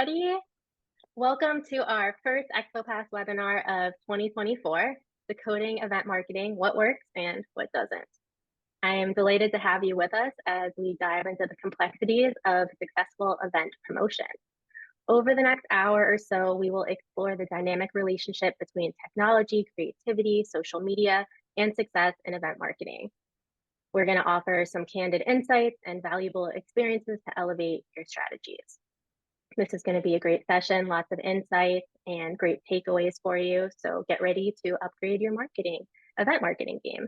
everybody. Welcome to our first Expo Pass webinar of 2024, Decoding Event Marketing, What Works and What Doesn't. I am delighted to have you with us as we dive into the complexities of successful event promotion. Over the next hour or so, we will explore the dynamic relationship between technology, creativity, social media, and success in event marketing. We're going to offer some candid insights and valuable experiences to elevate your strategies. This is going to be a great session, lots of insights and great takeaways for you. So get ready to upgrade your event marketing game.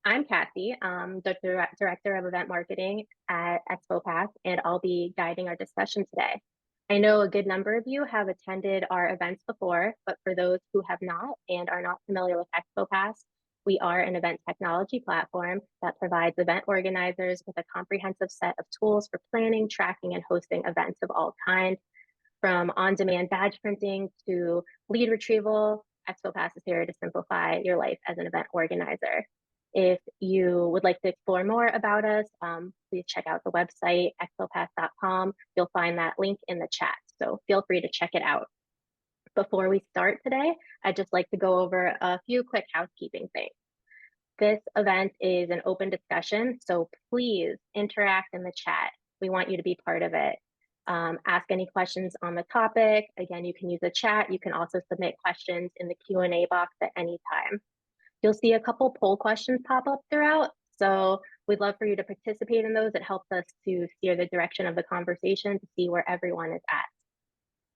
I'm Kathy, the Director of Event Marketing at Expo Pass, and I'll be guiding our discussion today. I know a good number of you have attended our events before, but for those who have not and are not familiar with Expo Pass, we are an event technology platform that provides event organizers with a comprehensive set of tools for planning, tracking, and hosting events of all kinds. From on-demand badge printing to lead retrieval, Expo Pass is here to simplify your life as an event organizer. If you would like to explore more about us, please check out the website, expopass.com. You'll find that link in the chat, so feel free to check it out. Before we start today, I'd just like to go over a few quick housekeeping things. This event is an open discussion, so please interact in the chat. We want you to be part of it. Ask any questions on the topic. Again, you can use the chat. You can also submit questions in the Q&A box at any time. You'll see a couple poll questions pop up throughout, so we'd love for you to participate in those. It helps us to steer the direction of the conversation to see where everyone is at.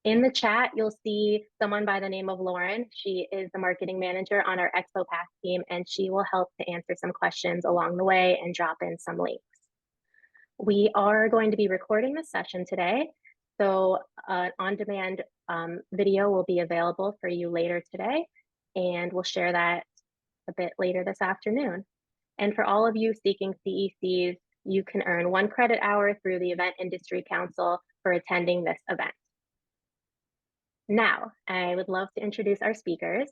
In the chat, you'll see someone by the name of Lauren. She is the marketing manager on our Expo Pass team, and she will help to answer some questions along the way and drop in some links. We are going to be recording this session today, so an on-demand video will be available for you later today, and we'll share that a bit later this afternoon. And for all of you seeking CECs, you can earn 1 credit hour through the Event Industry Council for attending this event. Now, I would love to introduce our speakers.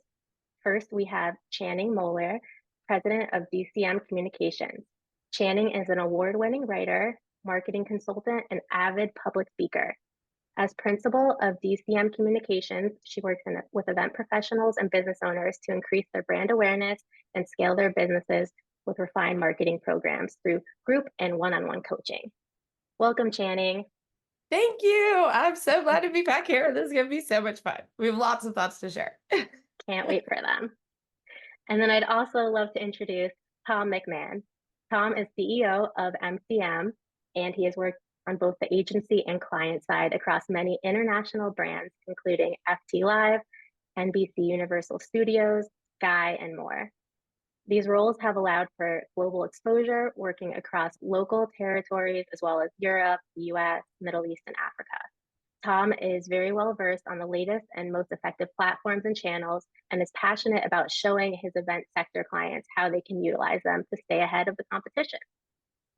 First, we have Channing Moeller, President of DCM Communications. Channing is an award-winning writer, marketing consultant, and avid public speaker. As principal of DCM Communications, she works with event professionals and business owners to increase their brand awareness and scale their businesses with refined marketing programs through group and one-on-one coaching. Welcome, Channing. Thank you. I'm so glad to be back here. This is going to be so much fun. We have lots of thoughts to share. Can't wait for them. And then I'd also love to introduce Tom McMahon. Tom is CEO of MCM, and he has worked on both the agency and client side across many international brands, including FT Live, NBC Universal Studios, Sky, and more. These roles have allowed for global exposure, working across local territories, as well as Europe, the US, Middle East, and Africa. Tom is very well versed on the latest and most effective platforms and channels, and is passionate about showing his event sector clients how they can utilize them to stay ahead of the competition.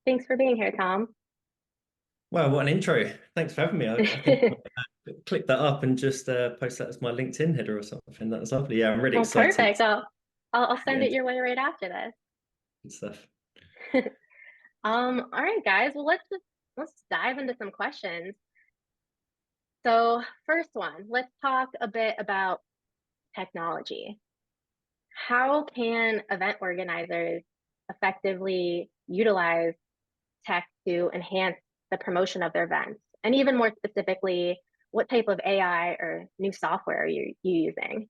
Thanks for being here, Tom. Wow, what an intro. Thanks for having me. I think I'll click that up and just post that as my LinkedIn header or something. That's lovely. Yeah, I'm really excited. Perfect. I'll send it your way right after this. Good stuff. All right, guys. Well, let's dive into some questions. So first one, let's talk a bit about technology. How can event organizers effectively utilize tech to enhance the promotion of their events? And even more specifically, what type of AI or new software are you using?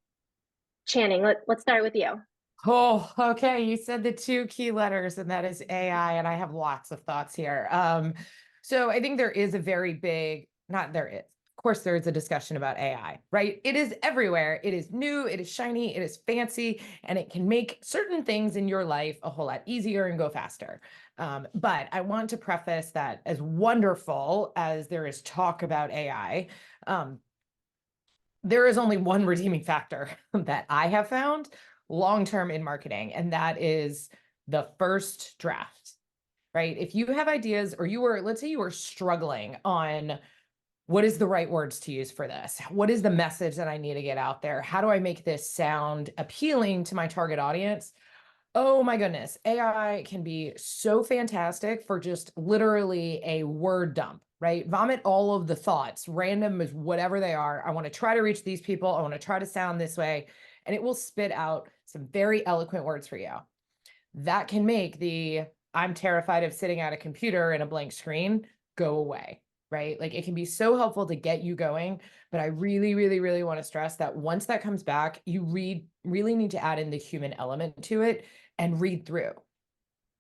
Channing, let's start with you. Oh, okay. You said the 2 key letters, and that is AI, and I have lots of thoughts here. So I think there is a very big, of course, there is a discussion about AI, right? It is everywhere. It is new, it is shiny, it is fancy, and it can make certain things in your life a whole lot easier and go faster. But I want to preface that as wonderful as there is talk about AI, there is only one redeeming factor that I have found long-term in marketing, and that is the first draft, right? If you have ideas, or let's say you were struggling on what is the right words to use for this? What is the message that I need to get out there? How do I make this sound appealing to my target audience? Oh my goodness, AI can be so fantastic for just literally a word dump, right? Vomit all of the thoughts, random as whatever they are. I want to try to reach these people. I want to try to sound this way. And it will spit out some very eloquent words for you. That can make the I'm terrified of sitting at a computer and a blank screen go away, right? Like it can be so helpful to get you going, but I really, really, really want to stress that once that comes back, you really need to add in the human element to it and read through,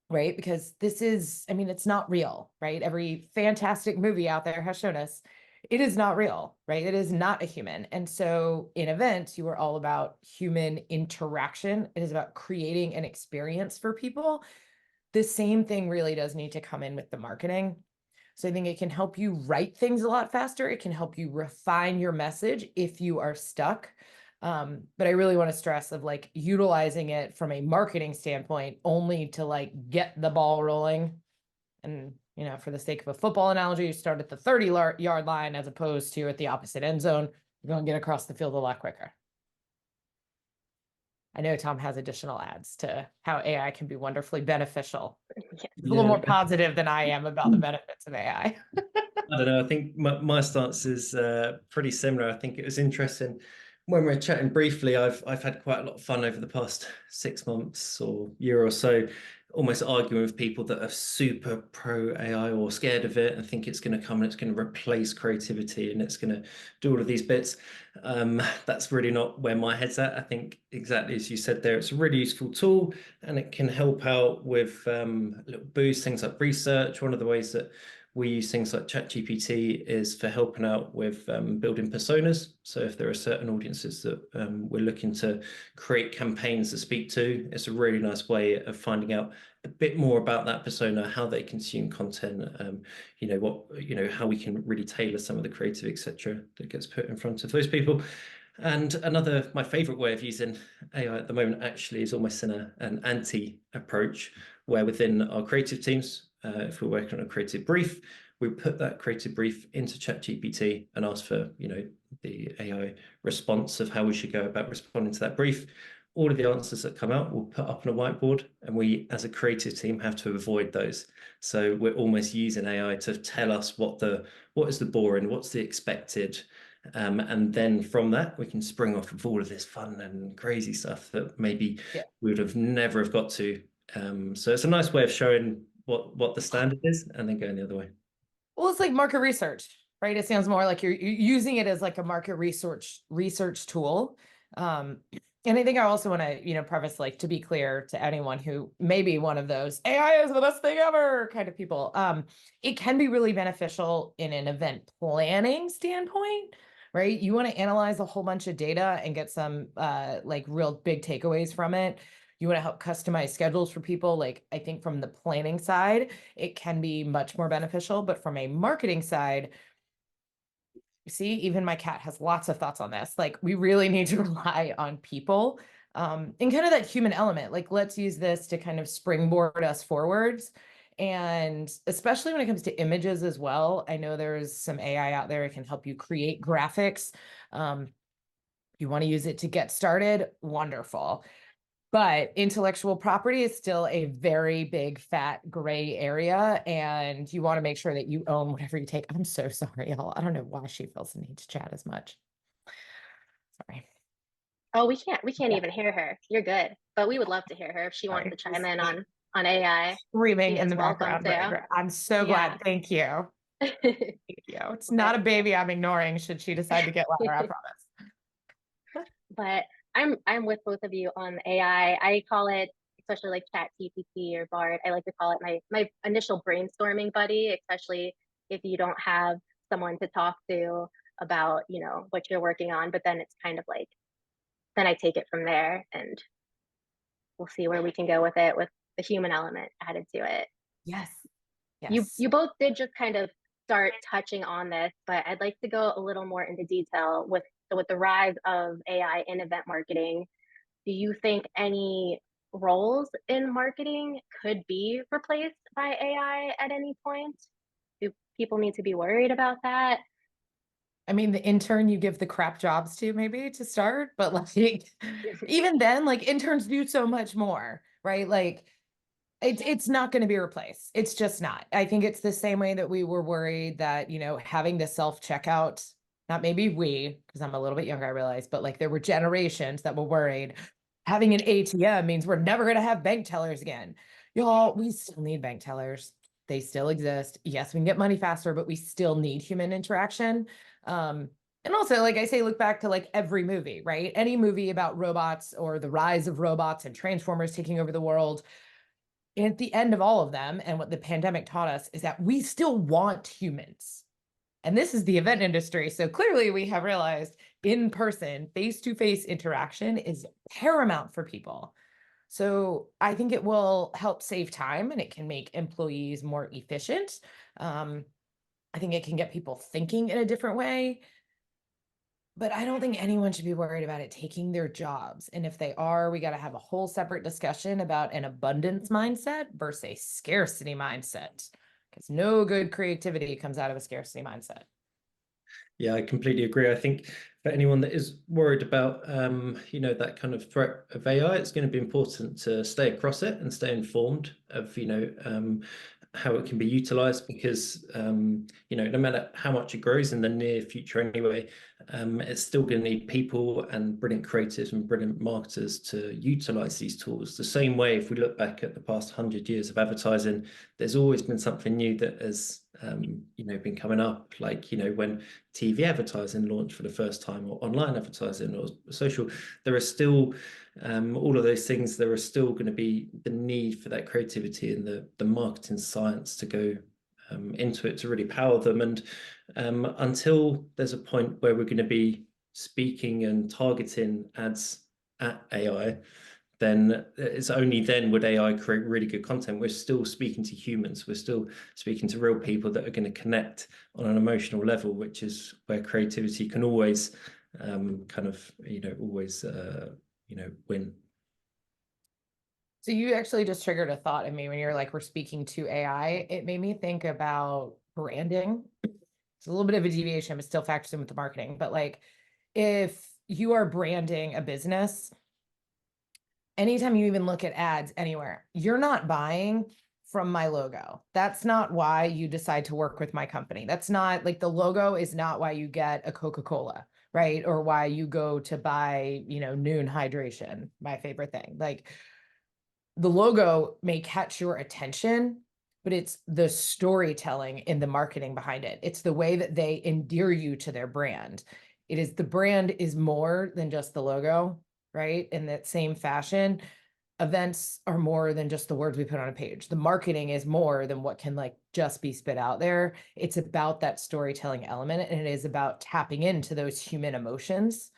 right? Because this is, I mean, it's not real, right? Every fantastic movie out there has shown us it is not real, right? It is not a human. And so in events, you are all about human interaction. It is about creating an experience for people. The same thing really does need to come in with the marketing. So I think it can help you write things a lot faster. It can help you refine your message if you are stuck. But I really want to stress of like utilizing it from a marketing standpoint only to like get the ball rolling. And, you know, for the sake of a football analogy, you start at the 30-yard line as opposed to at the opposite end zone. You're going to get across the field a lot quicker. I know Tom has additional adds to how AI can be wonderfully beneficial. He's a little more positive than I am about the benefits of AI. I don't know. I think my stance is pretty similar. I think it was interesting when we were chatting briefly. I've had quite a lot of fun over the past 6 months or year or so, almost arguing with people that are super pro AI or scared of it and think it's going to come and it's going to replace creativity and it's going to do all of these bits. That's really not where my head's at. I think exactly as you said there, it's a really useful tool and it can help out with little boosts, things like research. One of the ways that we use things like ChatGPT is for helping out with building personas. So if there are certain audiences that we're looking to create campaigns to speak to, it's a really nice way of finding out a bit more about that persona, how they consume content, how we can really tailor some of the creative, etc., that gets put in front of those people. And my favorite way of using AI at the moment actually is almost in an anti approach, where within our creative teams, if we're working on a creative brief, we put that creative brief into ChatGPT and ask for, the AI response of how we should go about responding to that brief. All of the answers that come out we'll put up on a whiteboard, and we as a creative team have to avoid those. So we're almost using AI to tell us what is the boring, what's the expected, and then from that we can spring off of all of this fun and crazy stuff that maybe we would have never have got to. So it's a nice way of showing what the standard is and then going the other way. Well, it's like market research, right? It sounds more like you're using it as like a market research tool. And I think I also want to, preface, like, to be clear to anyone who may be one of those AI is the best thing ever kind of people. It can be really beneficial in an event planning standpoint, right? You want to analyze a whole bunch of data and get some like real big takeaways from it. You want to help customize schedules for people. Like, I think from the planning side, it can be much more beneficial, but from a marketing side, see, even my cat has lots of thoughts on this. Like, we really need to rely on people and kind of that human element. Like, let's use this to kind of springboard us forwards. And especially when it comes to images as well, I know there's some AI out there that can help you create graphics. You want to use it to get started, wonderful. But intellectual property is still a very big, fat, gray area, and you want to make sure that you own whatever you take. I'm so sorry, y'all. I don't know why she feels the need to chat as much. Sorry. Oh, we can't even hear her. You're good. But we would love to hear her if she wants to chime in on AI. Screaming in the background. To. I'm so glad. Thank you. Thank you. It's not a baby I'm ignoring should she decide to get louder, I promise. But I'm with both of you on AI. I call it, especially like ChatGPT or Bard, I like to call it my initial brainstorming buddy, especially if you don't have someone to talk to about, what you're working on. But then it's kind of like, then I take it from there and we'll see where we can go with it with the human element added to it. Yes. You both did just kind of start touching on this, but I'd like to go a little more into detail with the rise of AI in event marketing. Do you think any roles in marketing could be replaced by AI at any point? Do people need to be worried about that? I mean, the intern you give the crap jobs to maybe to start, but like even then, like interns do so much more, right? Like It's not going to be replaced. It's just not. I think it's the same way that we were worried that, you know, having the self-checkout, not maybe we, because I'm a little bit younger, I realize, but like there were generations that were worried having an ATM means we're never going to have bank tellers again. Y'all, we still need bank tellers. They still exist. Yes, we can get money faster, but we still need human interaction. And also, like I say, look back to like every movie, right? Any movie about robots or the rise of robots and Transformers taking over the world. And at the end of all of them, and what the pandemic taught us is that we still want humans. And this is the event industry. So clearly we have realized in-person, face-to-face interaction is paramount for people. So I think it will help save time and it can make employees more efficient. I think it can get people thinking in a different way. But I don't think anyone should be worried about it taking their jobs. And if they are, we got to have a whole separate discussion about an abundance mindset versus a scarcity mindset, because no good creativity comes out of a scarcity mindset. Yeah, I completely agree. I think for anyone that is worried about, you know, that kind of threat of AI, it's going to be important to stay across it and stay informed of, you know, how it can be utilized because, you know, no matter how much it grows in the near future anyway, it's still going to need people and brilliant creatives and brilliant marketers to utilize these tools. The same way, if we look back at the past 100 years of advertising, there's always been something new that has, you know, been coming up, like, you know, when TV advertising launched for the first time, or online advertising, or social, there are still all of those things. There are still going to be the need for that creativity and the marketing science to go into it to really power them. And until there's a point where we're going to be speaking and targeting ads at AI, then it's only then would AI create really good content. We're still speaking to humans. We're still speaking to real people that are going to connect on an emotional level, which is where creativity can always kind of, you know, always, you know, win. So you actually just triggered a thought in me when you're like, we're speaking to AI. It made me think about branding. It's a little bit of a deviation, but still factors in with the marketing. But like, if you are branding a business, anytime you even look at ads anywhere, you're not buying from my logo. That's not why you decide to work with my company. That's not like the logo is not why you get a Coca-Cola, right? Or why you go to buy, you know, Noon Hydration, my favorite thing. Like the logo may catch your attention, but it's the storytelling and the marketing behind it. It's the way that they endear you to their brand. It is the brand is more than just the logo, right? In that same fashion, events are more than just the words we put on a page. The marketing is more than what can like just be spit out there. It's about that storytelling element, and it is about tapping into those human emotions.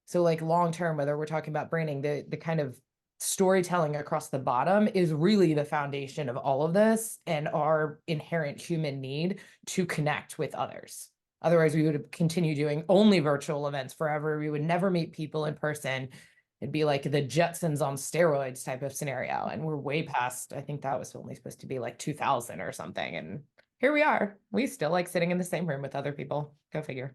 So like long term, whether we're talking about branding, the kind of storytelling across the bottom is really the foundation of all of this and our inherent human need to connect with others. Otherwise, we would continue doing only virtual events forever. We would never meet people in person. It'd be like the Jetsons on steroids type of scenario. And we're way past, I think that was only supposed to be like 2000 or something. And here we are. We still like sitting in the same room with other people. Go figure.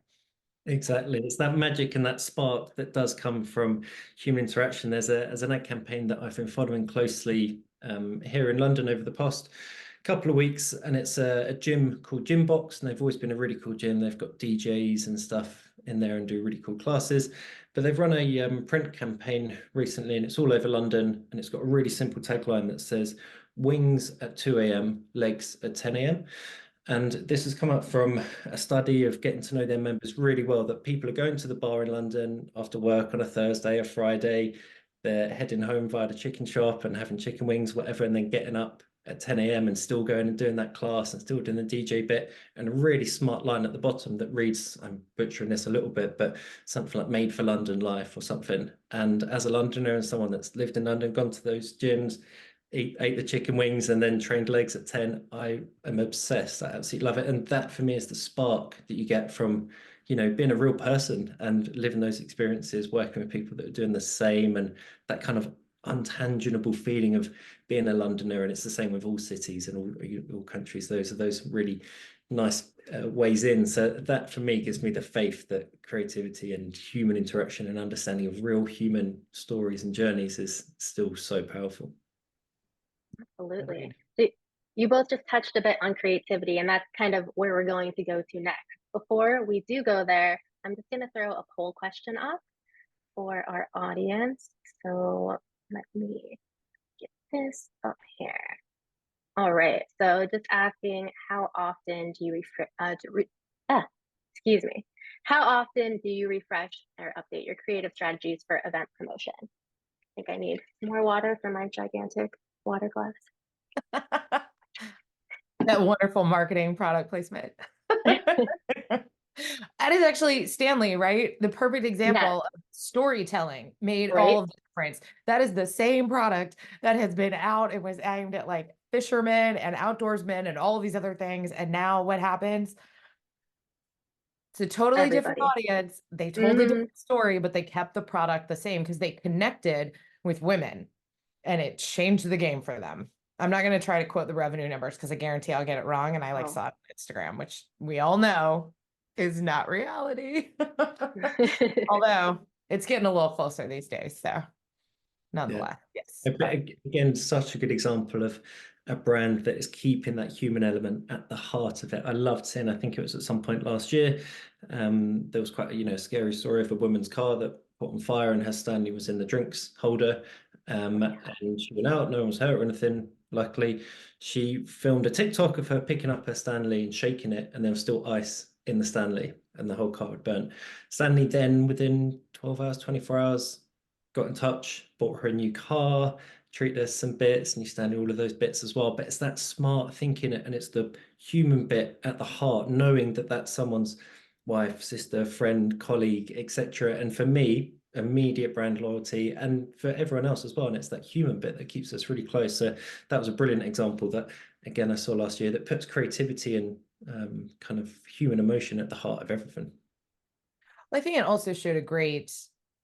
Exactly. It's that magic and that spark that does come from human interaction. There's an ad campaign that I've been following closely here in London over the past couple of weeks, and it's a gym called Gym Box, and they've always been a really cool gym. They've got DJs and stuff in there and do really cool classes. But they've run a print campaign recently, and it's all over London, and it's got a really simple tagline that says "Wings at 2 a.m., legs at 10 a.m." And this has come up from a study of getting to know their members really well, that people are going to the bar in London after work on a Thursday or Friday. They're heading home via the chicken shop and having chicken wings, whatever, and then getting up at 10 a.m. and still going and doing that class and still doing the DJ bit. And a really smart line at the bottom that reads, I'm butchering this a little bit, but something like "made for London life" or something. And as a Londoner and someone that's lived in London, gone to those gyms, ate the chicken wings and then trained legs at 10, I am obsessed. I absolutely love it. And that for me is the spark that you get from, you know, being a real person and living those experiences, working with people that are doing the same, and that kind of untangible feeling of being a Londoner. And it's the same with all cities and all countries. Those are those really nice ways in. So that for me gives me the faith that creativity and human interaction and understanding of real human stories and journeys is still so powerful. Absolutely. Agreed. So you both just touched a bit on creativity, and that's kind of where we're going to go to next. Before we do go there, I'm just going to throw a poll question up for our audience. So let me get this up here. All right. So just asking, how often do you excuse me. How often do you refresh or update your creative strategies for event promotion? I think I need more water for my gigantic water glass. That wonderful marketing product placement. That is actually Stanley, right? The perfect Yes, example of storytelling made right? all of the difference. That is the same product that has been out. It was aimed at like fishermen and outdoorsmen and all of these other things. And now what happens? It's a totally different Everybody. audience. They told a Mm, different story, but they kept the product the same because they connected with women and it changed the game for them. I'm not going to try to quote the revenue numbers because I guarantee I'll get it wrong. And I like oh. saw it on Instagram, which we all know is not reality. Although it's getting a little closer these days. So Yeah. nonetheless, yes. But again, such a good example of a brand that is keeping that human element at the heart of it. I loved seeing, I think it was at some point last year, there was quite a scary story of a woman's car that caught on fire and her Stanley was in the drinks holder. And she went out, no one was hurt or anything. Luckily, she filmed a TikTok of her picking up her Stanley and shaking it, and there was still ice in the Stanley, and the whole car had burnt. Stanley then, within 12 hours, 24 hours, got in touch, bought her a new car, treated her some bits, and you stand all of those bits as well. But it's that smart thinking, and it's the human bit at the heart, knowing that that's someone's wife, sister, friend, colleague, etc. And for me, immediate brand loyalty, and for everyone else as well. And it's that human bit that keeps us really close. So that was a brilliant example that, again, I saw last year that puts creativity and kind of human emotion at the heart of everything. Well, I think it also showed a great,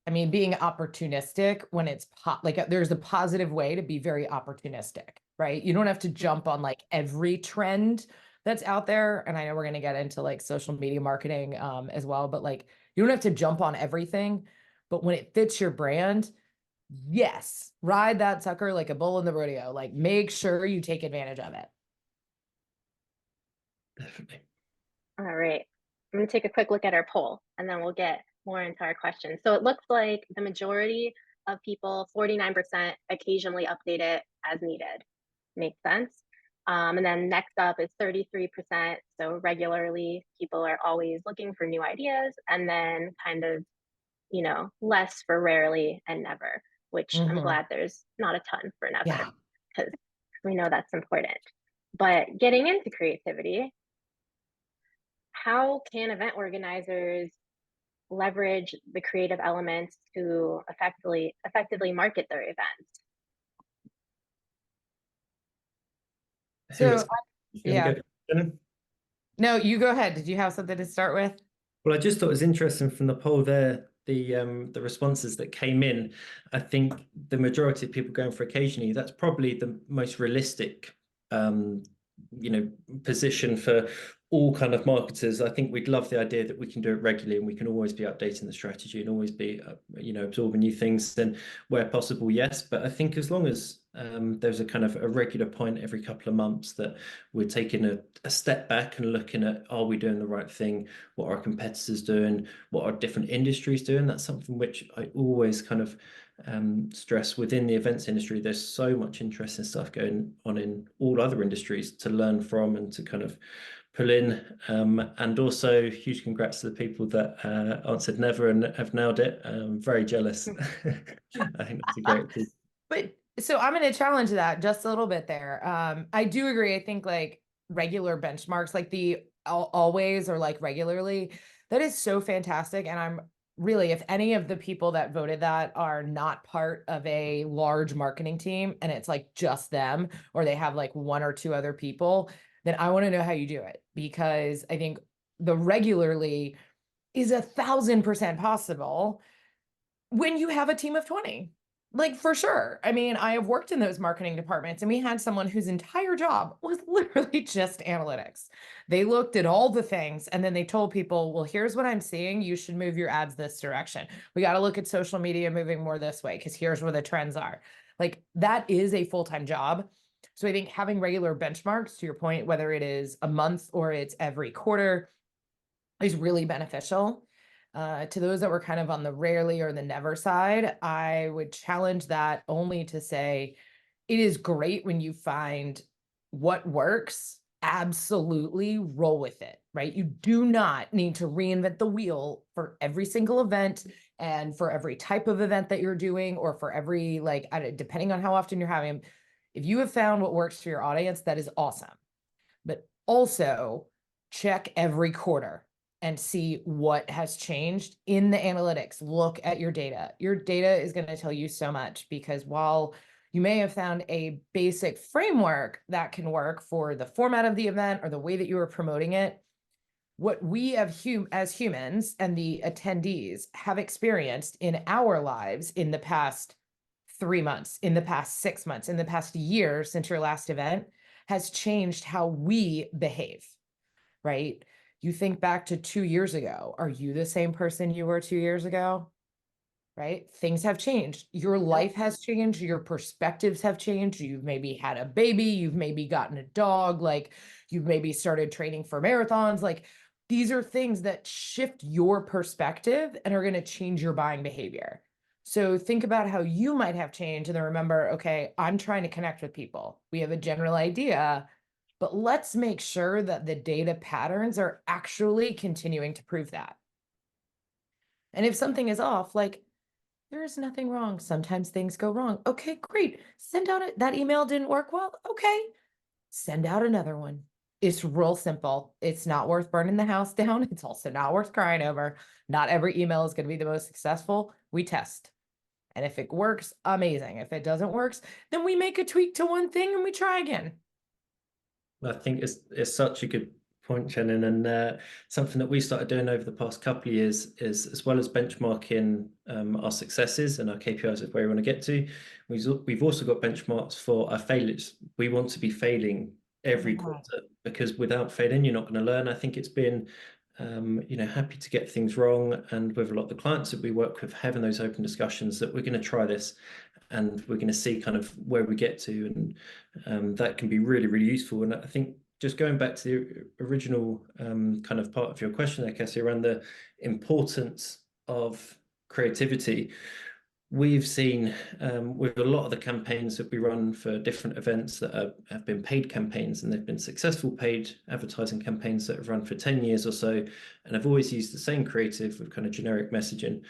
I mean, being opportunistic when it's like there's a positive way to be very opportunistic, right? You don't have to jump on like every trend that's out there. And I know we're going to get into like social media marketing as well, but like you don't have to jump on everything. But when it fits your brand, yes, ride that sucker like a bull in the rodeo. Like make sure you take advantage of it. Definitely. All right. I'm going to take a quick look at our poll and then we'll get more into our questions. So it looks like the majority of people, 49%, occasionally update it as needed. Makes sense. And then next up is 33%. So regularly, people are always looking for new ideas, and then kind of, less for rarely and never, which I'm Mhm. glad there's not a ton for never Yeah. because we know that's important. But getting into creativity, how can event organizers leverage the creative elements to effectively market their events? Who So was going to yeah, go? Shannon? no, you go ahead. Did you have something to start with? Well, I just thought it was interesting from the poll there, the responses that came in. I think the majority of people going for occasionally, that's probably the most realistic um, position for all kind of marketers. I think we'd love the idea that we can do it regularly and we can always be updating the strategy and always be absorbing new things. Then where possible, yes. But I think as long as there's a kind of a regular point every couple of months that we're taking a step back and looking at, are we doing the right thing? What are our competitors doing? What are different industries doing? That's something which I always kind of stress within the events industry. There's so much interesting stuff going on in all other industries to learn from and to kind of pull in. And also huge congrats to the people that answered never and have nailed it. I'm very jealous. I think that's a great achievement. But so I'm going to challenge that just a little bit there. I do agree. I think like regular benchmarks, like the always or like regularly, that is so fantastic. And I'm really, if any of the people that voted that are not part of a large marketing team and it's like just them, or they have like one or two other people, then I want to know how you do it, because I think the regularly is 1,000% possible when you have a team of 20. Like for sure. I mean, I have worked in those marketing departments and we had someone whose entire job was literally just analytics. They looked at all the things and then they told people, well, here's what I'm seeing. You should move your ads this direction. We got to look at social media moving more this way because here's where the trends are. Like that is a full-time job. So I think having regular benchmarks, to your point, whether it is a month or it's every quarter, is really beneficial. To those that were kind of on the rarely or the never side, I would challenge that only to say it is great when you find what works. Absolutely roll with it, right? You do not need to reinvent the wheel for every single event and for every type of event that you're doing, or for every, like, depending on how often you're having them. If you have found what works for your audience, that is awesome. But also check every quarter and see what has changed in the analytics. Look at your data. Your data is going to tell you so much, because while you may have found a basic framework that can work for the format of the event or the way that you are promoting it, what we have as humans and the attendees have experienced in our lives in the past 3 months, in the past 6 months, in the past year since your last event has changed how we behave, right? You think back to 2 years ago. Are you the same person you were 2 years ago? Right? Things have changed. Your life has changed. Your perspectives have changed. You've maybe had a baby. You've maybe gotten a dog. Like, you've maybe started training for marathons. Like, these are things that shift your perspective and are going to change your buying behavior. So think about how you might have changed, and then remember, okay, I'm trying to connect with people. We have a general idea, but let's make sure that the data patterns are actually continuing to prove that. And if something is off, like, there is nothing wrong. Sometimes things go wrong. Okay, great. Send out that email didn't work well. Okay, send out another one. It's real simple. It's not worth burning the house down. It's also not worth crying over. Not every email is going to be the most successful. We test. And if it works, amazing. If it doesn't work, then we make a tweak to one thing and we try again. I think it's such a good point, Shannon, and something that we started doing over the past couple of years is, as well as benchmarking our successes and our KPIs of where we want to get to, we've also got benchmarks for our failures. We want to be failing every quarter, because without failing, you're not going to learn. I think it's been happy to get things wrong, and with a lot of the clients that we work with, having those open discussions that we're going to try this and we're going to see kind of where we get to, and that can be really, really useful. And I think just going back to the original kind of part of your question there, Cassie, around the importance of creativity, we've seen with a lot of the campaigns that we run for different events that have been paid campaigns, and they've been successful paid advertising campaigns that have run for 10 years or so, and have always used the same creative with kind of generic messaging.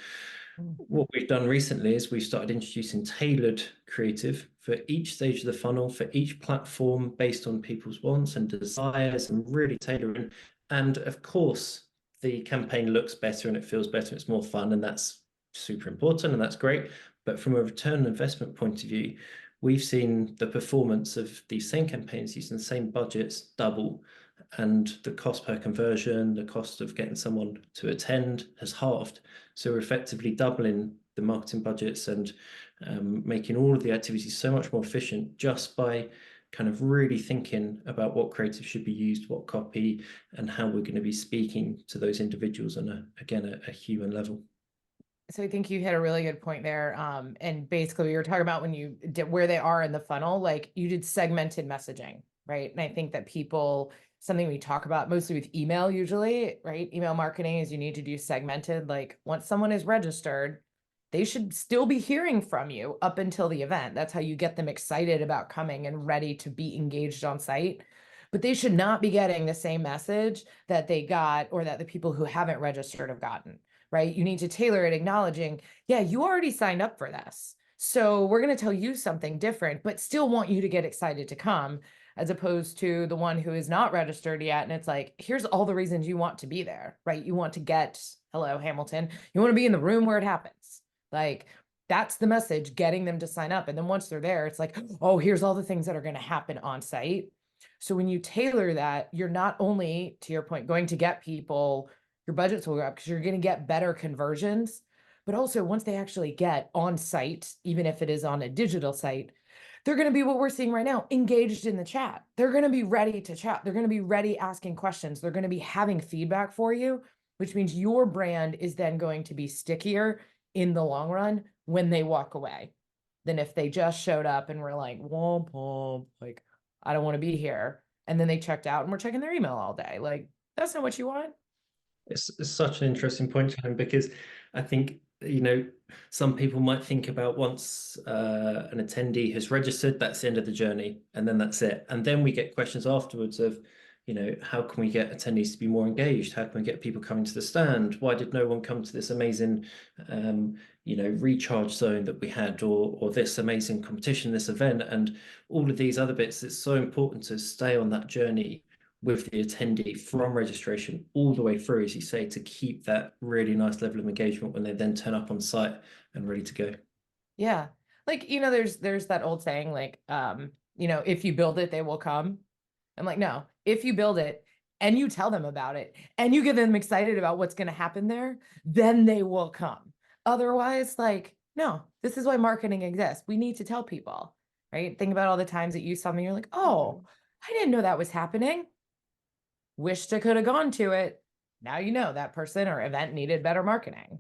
What we've done recently is we've started introducing tailored creative for each stage of the funnel, for each platform, based on people's wants and desires, and really tailoring. And of course, the campaign looks better and it feels better, it's more fun, and that's super important, and that's great. But from a return on investment point of view, we've seen the performance of these same campaigns using the same budgets double, and the cost per conversion, the cost of getting someone to attend, has halved. So we're effectively doubling the marketing budgets and making all of the activities so much more efficient, just by kind of really thinking about what creative should be used, what copy, and how we're going to be speaking to those individuals on a human level. So I think you hit a really good point there. And basically we were talking about when you did where they are in the funnel, like you did segmented messaging, right? And I think that something we talk about mostly with email usually, right? Email marketing is you need to do segmented. Like, once someone is registered, they should still be hearing from you up until the event. That's how you get them excited about coming and ready to be engaged on site. But they should not be getting the same message that they got, or that the people who haven't registered have gotten, right? You need to tailor it, acknowledging, yeah, you already signed up for this, so we're going to tell you something different, but still want you to get excited to come, as opposed to the one who is not registered yet. And it's like, here's all the reasons you want to be there, right? You want to get, hello, Hamilton, you want to be in the room where it happens. Like, that's the message, getting them to sign up. And then once they're there, it's like, oh, here's all the things that are going to happen on site. So when you tailor that, you're not only, to your point, going to get people, your budgets will go up because you're going to get better conversions, but also once they actually get on site, even if it is on a digital site, they're going to be what we're seeing right now, engaged in the chat. They're going to be ready to chat. They're going to be ready asking questions. They're going to be having feedback for you, which means your brand is then going to be stickier in the long run when they walk away than if they just showed up and were like, womp womp, like, I don't want to be here. And then they checked out and were checking their email all day. Like, that's not what you want. It's such an interesting point, Shannon, because I think, some people might think about once an attendee has registered, that's the end of the journey, and then that's it. And then we get questions afterwards of, how can we get attendees to be more engaged? How can we get people coming to the stand? Why did no one come to this amazing, recharge zone that we had, or this amazing competition, this event, and all of these other bits? It's so important to stay on that journey with the attendee from registration all the way through, as you say, to keep that really nice level of engagement when they then turn up on site and ready to go. Yeah. Like, there's that old saying, like, if you build it, they will come. I'm like, no, if you build it and you tell them about it and you get them excited about what's going to happen there, then they will come. Otherwise, like, no, this is why marketing exists. We need to tell people, right? Think about all the times that you saw me, you're like, oh, I didn't know that was happening. Wished I could have gone to it. Now you know that person or event needed better marketing.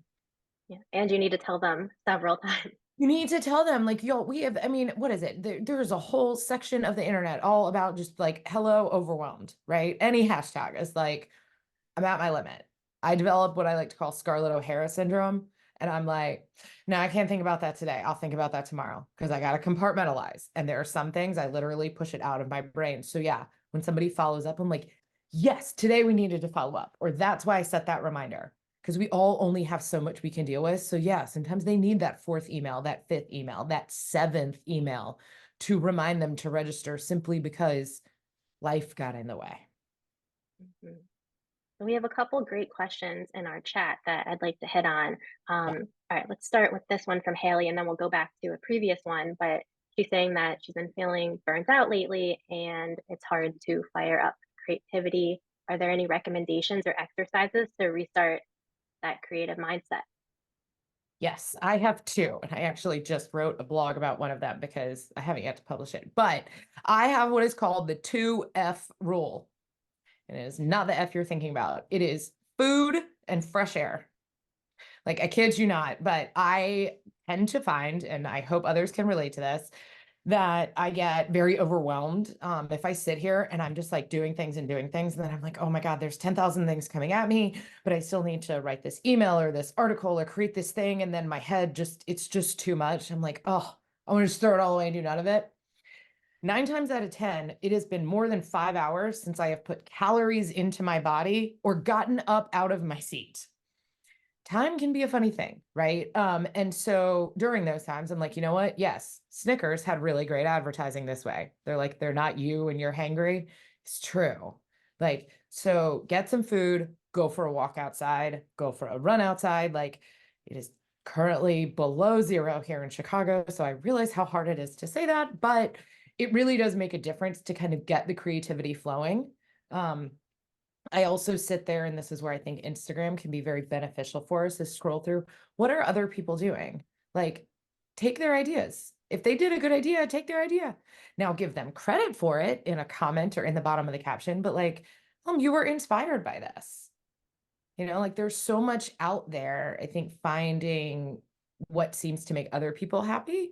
Yeah. And you need to tell them several times. You need to tell them, like, yo, we have, I mean, what is it? There's a whole section of the internet all about just like, hello, overwhelmed, right? Any hashtag is like, I'm at my limit. I developed what I like to call Scarlett O'Hara syndrome. And I'm like, no, I can't think about that today. I'll think about that tomorrow because I got to compartmentalize. And there are some things I literally push it out of my brain. So yeah, when somebody follows up, I'm like, yes, today we needed to follow up. Or that's why I set that reminder, because we all only have so much we can deal with. So yeah, sometimes they need that fourth email, that fifth email, that seventh email to remind them to register simply because life got in the way. Mhm. So we have a couple great questions in our chat that I'd like to hit on. All right, let's start with this one from Haley, and then we'll go back to a previous one. But she's saying that she's been feeling burnt out lately, and it's hard to fire up creativity. Are there any recommendations or exercises to restart that creative mindset? Yes, I have two. And I actually just wrote a blog about one of them because I haven't yet to publish it. But I have what is called the 2F rule. And it is not the F you're thinking about. It is food and fresh air. Like, I kid you not, but I tend to find, and I hope others can relate to this, that I get very overwhelmed if I sit here and I'm just like doing things and doing things. And then I'm like, oh my God, there's 10,000 things coming at me, but I still need to write this email or this article or create this thing. And then my head it's just too much. I'm like, oh, I want to just throw it all away and do none of it. 9 times out of 10, it has been more than 5 hours since I have put calories into my body or gotten up out of my seat. Time can be a funny thing, right? And so during those times, I'm like, you know what? Yes, Snickers had really great advertising this way. They're like, they're not you and you're hangry. It's true. Like, so get some food, go for a walk outside, go for a run outside. Like, it is currently below 0 here in Chicago. So I realize how hard it is to say that, but it really does make a difference to kind of get the creativity flowing. I also sit there, and this is where I think Instagram can be very beneficial for us, is scroll through what are other people doing? Like, take their ideas. If they did a good idea, take their idea. Now give them credit for it in a comment or in the bottom of the caption, but like, you were inspired by this. Like, there's so much out there. I think finding what seems to make other people happy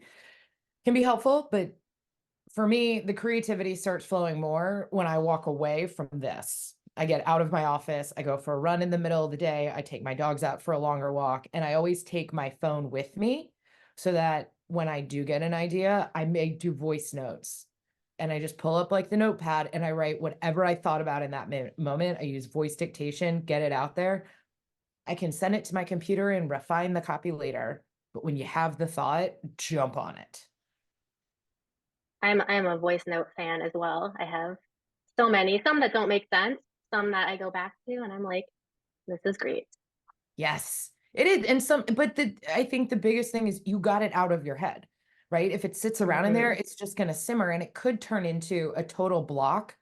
can be helpful, but for me, the creativity starts flowing more when I walk away from this. I get out of my office, I go for a run in the middle of the day, I take my dogs out for a longer walk, and I always take my phone with me so that when I do get an idea, I may do voice notes. And I just pull up like the notepad and I write whatever I thought about in that moment. I use voice dictation, get it out there. I can send it to my computer and refine the copy later. But when you have the thought, jump on it. I'm a voice note fan as well. I have so many, some that don't make sense, some that I go back to, and I'm like, this is great. Yes, it is. But I think the biggest thing is you got it out of your head, right? If it sits around in there, it's just going to simmer and it could turn into a total block.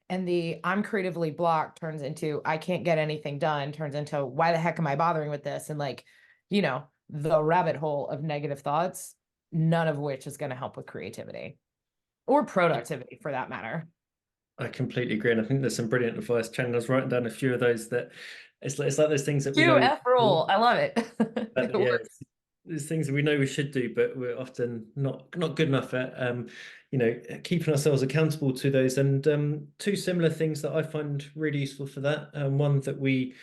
And the I'm creatively blocked turns into I can't get anything done, turns into why the heck am I bothering with this? And like, the rabbit hole of negative thoughts, none of which is going to help with creativity or productivity for that matter. I completely agree. And I think there's some brilliant advice. Shannon, I was writing down a few of those that it's like those things that we know. 2F rule. I love it. But It yeah, works. there's things that we know we should do, but we're often not good enough at keeping ourselves accountable to those. And two similar things that I find really useful for that. One that we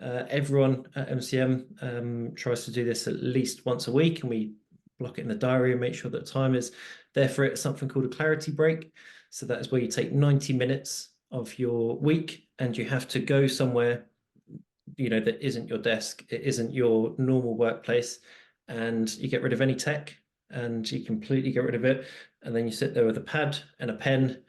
everyone at MCM tries to do this at least once a week, and we block it in the diary and make sure that time is there for it. Something called a clarity break. So that is where you take 90 minutes of your week and you have to go somewhere that isn't your desk, it isn't your normal workplace, and you get rid of any tech and you completely get rid of it. And then you sit there with a pad and a pen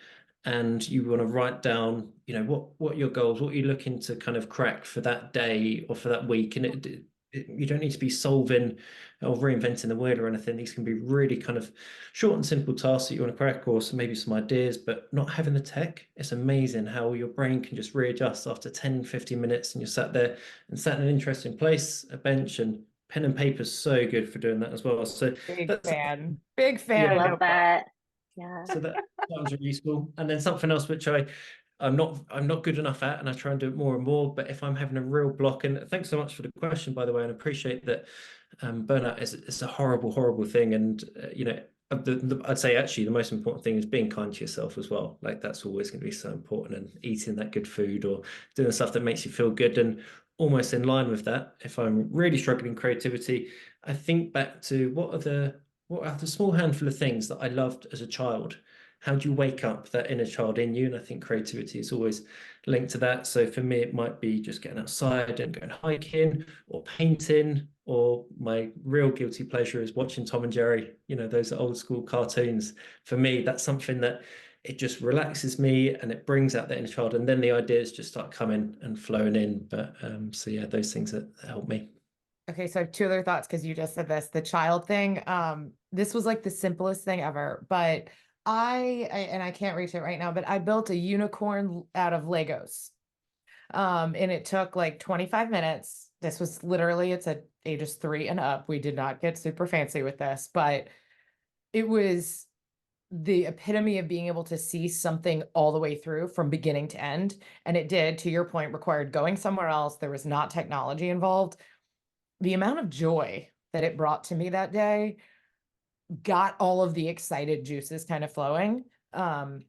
and you want to write down, what your goals, what you're looking to kind of crack for that day or for that week. And you don't need to be solving or reinventing the wheel or anything. These can be really kind of short and simple tasks that you want to crack, or maybe some ideas, but not having the tech. It's amazing how your brain can just readjust after 10, 15 minutes and you're sat there and sat in an interesting place, a bench, and pen and paper is so good for doing that as well. So Big that's, fan. Big fan I yeah, of love notebook. that. Yeah. so that sounds really useful. And then something else which I'm not good enough at, and I try and do it more and more. But if I'm having a real block, and thanks so much for the question, by the way, and I appreciate that. Burnout is a horrible, horrible thing, and I'd say actually the most important thing is being kind to yourself as well. Like that's always going to be so important, and eating that good food or doing the stuff that makes you feel good. And almost in line with that, if I'm really struggling creativity, I think back to what are the small handful of things that I loved as a child. How do you wake up that inner child in you? And I think creativity is always linked to that. So for me, it might be just getting outside and going hiking or painting, or my real guilty pleasure is watching Tom and Jerry, those old school cartoons. For me, that's something that it just relaxes me and it brings out the inner child. And then the ideas just start coming and flowing in. But so yeah, those things that help me. Okay, so I have two other thoughts because you just said this, the child thing. This was like the simplest thing ever, but and I can't reach it right now, but I built a unicorn out of Legos. And it took like 25 minutes. This was literally, it's at ages 3 and up. We did not get super fancy with this, but it was the epitome of being able to see something all the way through from beginning to end. And it did, to your point, required going somewhere else. There was not technology involved. The amount of joy that it brought to me that day got all of the excited juices kind of flowing. And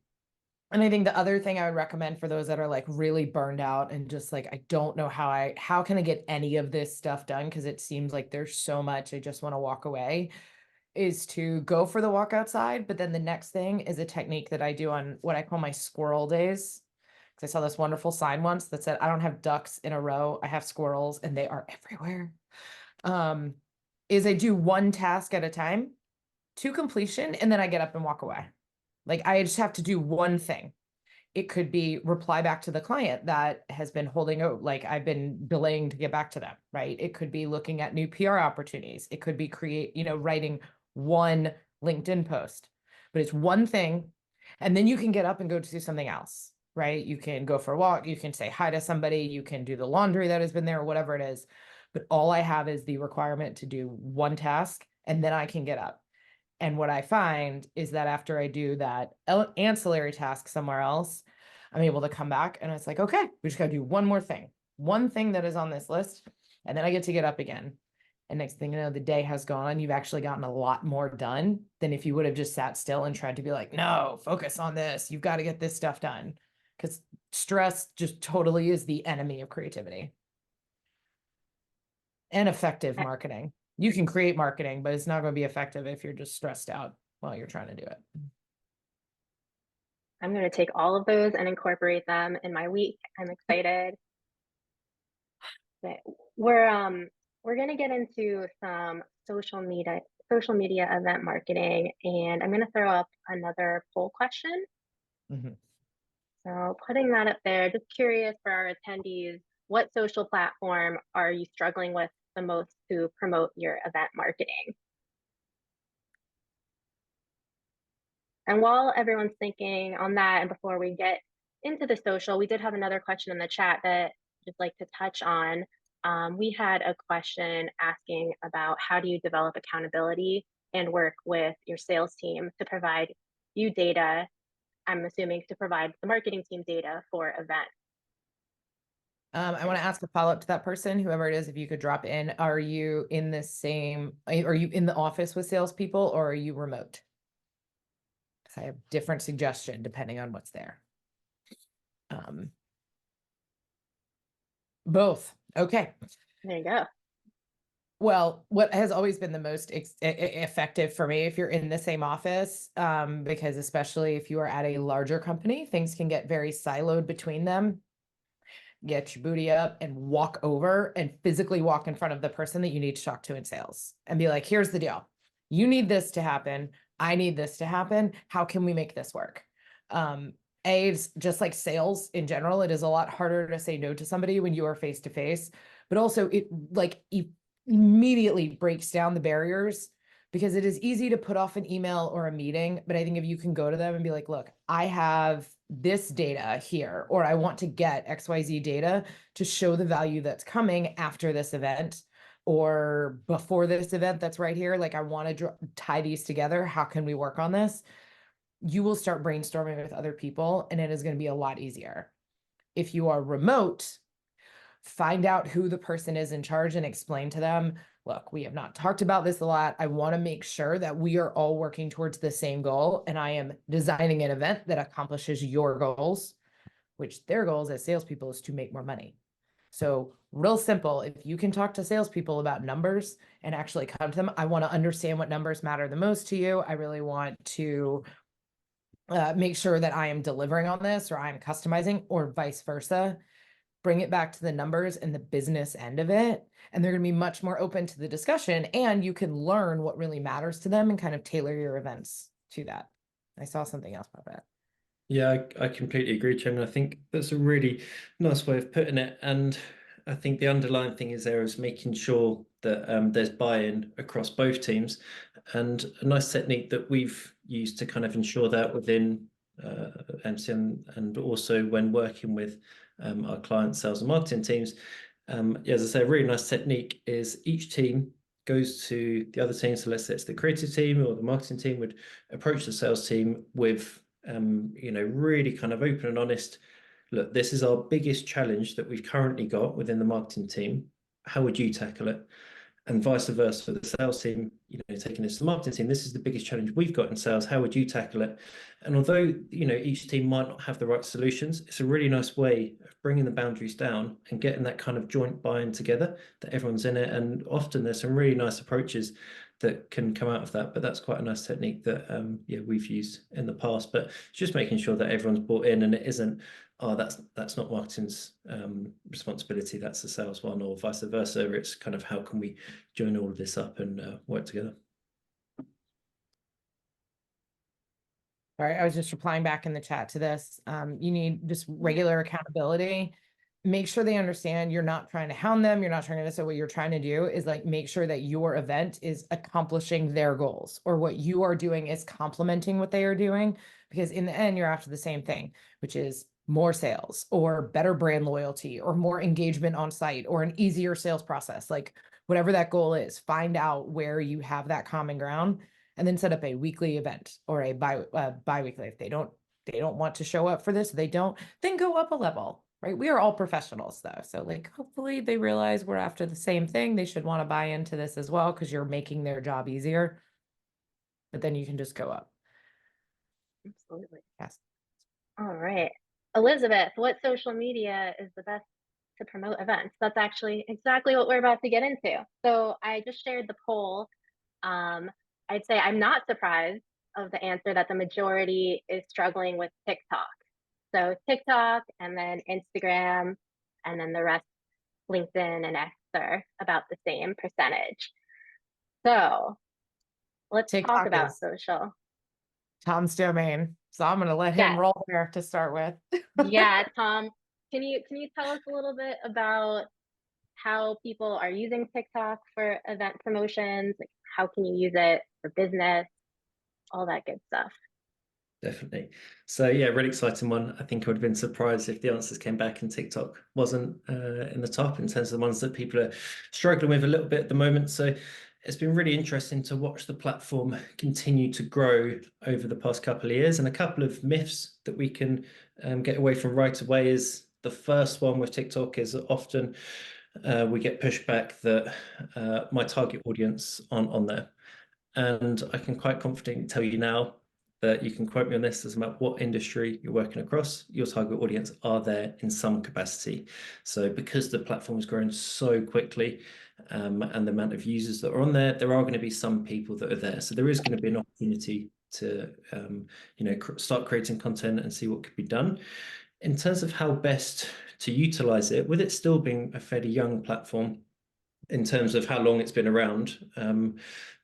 I think the other thing I would recommend for those that are like really burned out and just like, I don't know how can I get any of this stuff done? Because it seems like there's so much, I just want to walk away, is to go for the walk outside. But then the next thing is a technique that I do on what I call my squirrel days. Because I saw this wonderful sign once that said, I don't have ducks in a row, I have squirrels and they are everywhere. Is I do one task at a time to completion, and then I get up and walk away. Like I just have to do one thing. It could be reply back to the client that has been holding out, like I've been delaying to get back to them, right? It could be looking at new PR opportunities. It could be writing one LinkedIn post, but it's one thing. And then you can get up and go to do something else, right? You can go for a walk. You can say hi to somebody. You can do the laundry that has been there, or whatever it is. But all I have is the requirement to do one task, and then I can get up. And what I find is that after I do that ancillary task somewhere else, I'm able to come back and it's like, okay, we just got to do one thing that is on this list. And then I get to get up again. And next thing you know, the day has gone. You've actually gotten a lot more done than if you would have just sat still and tried to be like, no, focus on this. You've got to get this stuff done. Because stress just totally is the enemy of creativity and effective marketing. You can create marketing, but it's not going to be effective if you're just stressed out while you're trying to do it. I'm going to take all of those and incorporate them in my week. I'm excited. But we're going to get into some social media event marketing, and I'm going to throw up another poll question. Mm-hmm. So putting that up there, just curious for our attendees, what social platform are you struggling with the most to promote your event marketing? And while everyone's thinking on that, and before we get into the social, we did have another question in the chat that I'd just like to touch on. We had a question asking about how do you develop accountability and work with your sales team to provide you data, I'm assuming to provide the marketing team data for events. I want to ask a follow-up to that person, whoever it is, if you could drop in, are you in the office with salespeople, or are you remote? Because I have different suggestion depending on what's there. Both. Okay. There you go. Well, what has always been the most effective for me, if you're in the same office, because especially if you are at a larger company, things can get very siloed between them. Get your booty up and walk over and physically walk in front of the person that you need to talk to in sales and be like, here's the deal. You need this to happen. I need this to happen. How can we make this work? It's just like sales in general. It is a lot harder to say no to somebody when you are face to face, but also it like immediately breaks down the barriers, because it is easy to put off an email or a meeting. But I think if you can go to them and be like, look, I have this data here, or I want to get XYZ data to show the value that's coming after this event or before this event that's right here. Like, I want to tie these together. How can we work on this? You will start brainstorming with other people, and it is going to be a lot easier. If you are remote, find out who the person is in charge and explain to them, look, we have not talked about this a lot. I want to make sure that we are all working towards the same goal, and I am designing an event that accomplishes your goals, which their goals as salespeople is to make more money. So real simple, if you can talk to salespeople about numbers and actually come to them, I want to understand what numbers matter the most to you. I really want to make sure that I am delivering on this, or I'm customizing, or vice versa. Bring it back to the numbers and the business end of it. And they're going to be much more open to the discussion, and you can learn what really matters to them and kind of tailor your events to that. I saw something else about that. Yeah, I completely agree, Chairman. I think that's a really nice way of putting it. And I think the underlying thing is there is making sure that there's buy-in across both teams. And a nice technique that we've used to kind of ensure that within MCM, and also when working with our client sales and marketing teams, as I say, a really nice technique is each team goes to the other team. So let's say it's the creative team or the marketing team would approach the sales team with really kind of open and honest, look, this is our biggest challenge that we've currently got within the marketing team. How would you tackle it? And vice versa for the sales team, taking this to the marketing team, this is the biggest challenge we've got in sales. How would you tackle it? And although, each team might not have the right solutions, it's a really nice way of bringing the boundaries down and getting that kind of joint buy-in together, that everyone's in it. And often there's some really nice approaches that can come out of that. But that's quite a nice technique that, we've used in the past. But just making sure that everyone's bought in, and it isn't, oh, that's not marketing's responsibility, that's the sales one, or vice versa. It's kind of, how can we join all of this up and work together? All right, I was just replying back in the chat to this. You need just regular accountability. Make sure they understand you're not trying to hound them. You're not trying to, so what you're trying to do is like make sure that your event is accomplishing their goals, or what you are doing is complementing what they are doing, because in the end, you're after the same thing, which is more sales or better brand loyalty or more engagement on site or an easier sales process. Like whatever that goal is, find out where you have that common ground, and then set up a weekly event or a bi-weekly. If they don't want to show up for this, they don't, then go up a level, right? We are all professionals though. So like, hopefully they realize we're after the same thing. They should want to buy into this as well, because you're making their job easier. But then you can just go up. Absolutely. Yes. All right. Elizabeth, what social media is the best to promote events? That's actually exactly what we're about to get into. So I just shared the poll. I'd say I'm not surprised of the answer that the majority is struggling with TikTok. So TikTok, and then Instagram, and then the rest, LinkedIn and X, are about the same percentage. So let's TikTok talk about is social. Tom's domain. So I'm going to let him Yes. roll there to start with. Yeah, Tom, can you tell us a little bit about how people are using TikTok for event promotions? Like, how can you use it for business? All that good stuff. Definitely. So yeah, really exciting one. I think I would have been surprised if the answers came back and TikTok wasn't in the top in terms of the ones that people are struggling with a little bit at the moment. So it's been really interesting to watch the platform continue to grow over the past couple of years. And a couple of myths that we can get away from right away is The first one with TikTok is often we get pushback that my target audience aren't on there. And I can quite confidently tell you now that you can quote me on this, doesn't matter what industry you're working across, your target audience are there in some capacity. So because the platform has grown so quickly, and the amount of users that are on there, there are going to be some people that are there. So there is going to be an opportunity to start creating content and see what could be done. In terms of how best to utilize it, with it still being a fairly young platform in terms of how long it's been around,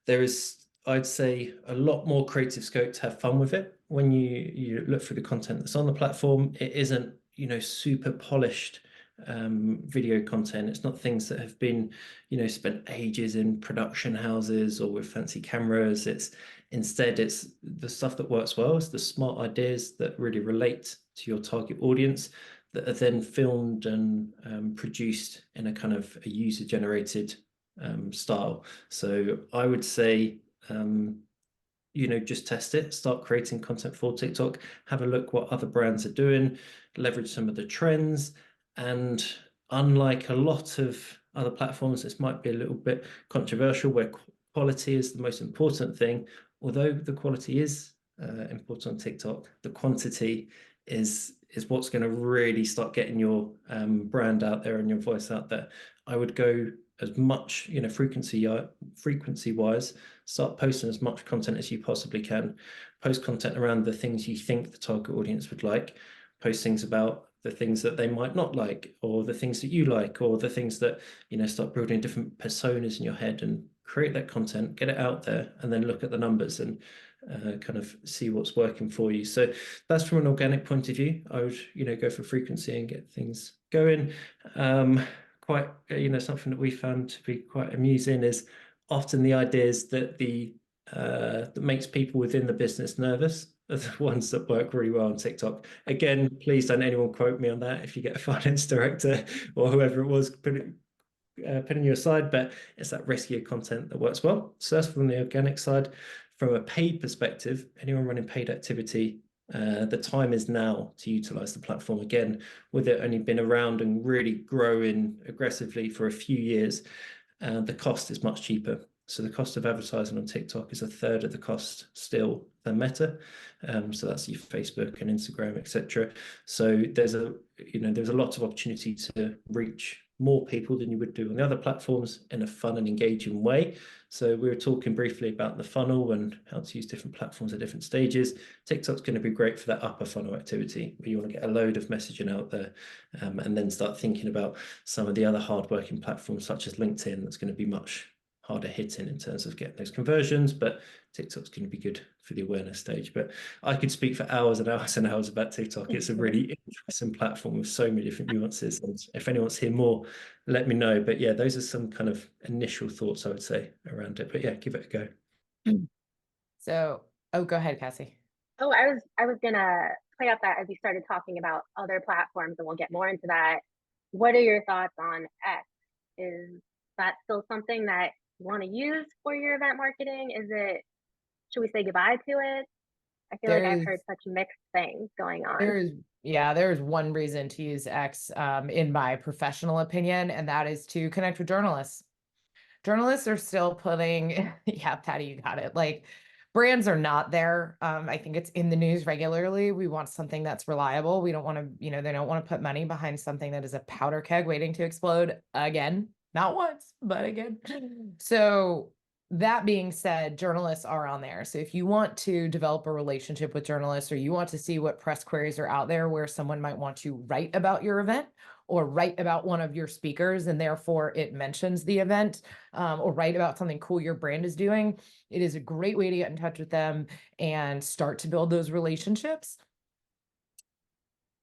there is, I'd say, a lot more creative scope to have fun with it. When you look through the content that's on the platform, it isn't, super polished video content. It's not things that have been, spent ages in production houses or with fancy cameras. Instead, it's the stuff that works well. It's the smart ideas that really relate to your target audience that are then filmed and produced in a kind of a user-generated style. So I would say, just test it, start creating content for TikTok, have a look what other brands are doing, leverage some of the trends. And unlike a lot of other platforms, this might be a little bit controversial, where quality is the most important thing. Although the quality is important on TikTok, the quantity is what's going to really start getting your brand out there and your voice out there. I would go as much, frequency wise, start posting as much content as you possibly can. Post content around the things you think the target audience would like. Post things about the things that they might not like, or the things that you like, or the things that, start building different personas in your head, and create that content, get it out there, and then look at the numbers and kind of see what's working for you. So that's from an organic point of view. I would, go for frequency and get things going. Quite, something that we found to be quite amusing is often the ideas that that makes people within the business nervous are the ones that work really well on TikTok. Again, please don't anyone quote me on that. If you get a finance director or whoever it was putting you aside, but it's that riskier content that works well. So that's from the organic side. From a paid perspective, anyone running paid activity, the time is now to utilize the platform again. With it only been around and really growing aggressively for a few years, the cost is much cheaper. So the cost of advertising on TikTok is a third of the cost still than Meta. So that's your Facebook and Instagram, etc. So there's a lot of opportunity to reach more people than you would do on the other platforms in a fun and engaging way. So we were talking briefly about the funnel and how to use different platforms at different stages. TikTok's going to be great for that upper funnel activity, where you want to get a load of messaging out there, and then start thinking about some of the other hard-working platforms such as LinkedIn. That's going to be much harder hitting in terms of getting those conversions, but TikTok's going to be good for the awareness stage. But I could speak for hours and hours and hours about TikTok. It's a really interesting platform with so many different nuances. And if anyone wants to hear more, let me know. But yeah, those are some kind of initial thoughts I would say around it. But yeah, give it a go. So, go ahead, Cassie. Oh, I was gonna play off that as you started talking about other platforms, and we'll get more into that. What are your thoughts on X? Is that still something that you want to use for your event marketing? Should we say goodbye to it? I feel like I've heard such mixed things going on. There's one reason to use X, in my professional opinion, and that is to connect with journalists. Journalists are still putting, yeah, Patty, you got it. Like, brands are not there. I think it's in the news regularly. We want something that's reliable. We don't want to, they don't want to put money behind something that is a powder keg waiting to explode again. Not once, but again. So that being said, journalists are on there. So if you want to develop a relationship with journalists, or you want to see what press queries are out there where someone might want to write about your event, or write about one of your speakers, and therefore it mentions the event, or write about something cool your brand is doing, it is a great way to get in touch with them and start to build those relationships.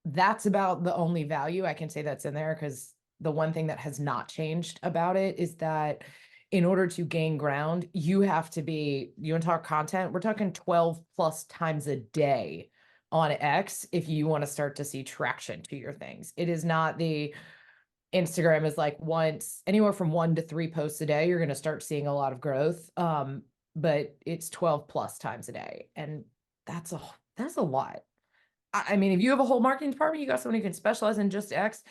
That's about the only value I can say that's in there, because the one thing that has not changed about it is that in order to gain ground, you want to talk content, we're talking 12 plus times a day on X if you want to start to see traction to your things. It is not the Instagram is like anywhere from 1 to 3 posts a day, you're going to start seeing a lot of growth. But it's 12 plus times a day. And that's a lot. I mean, if you have a whole marketing department, you got someone who can specialize in just X,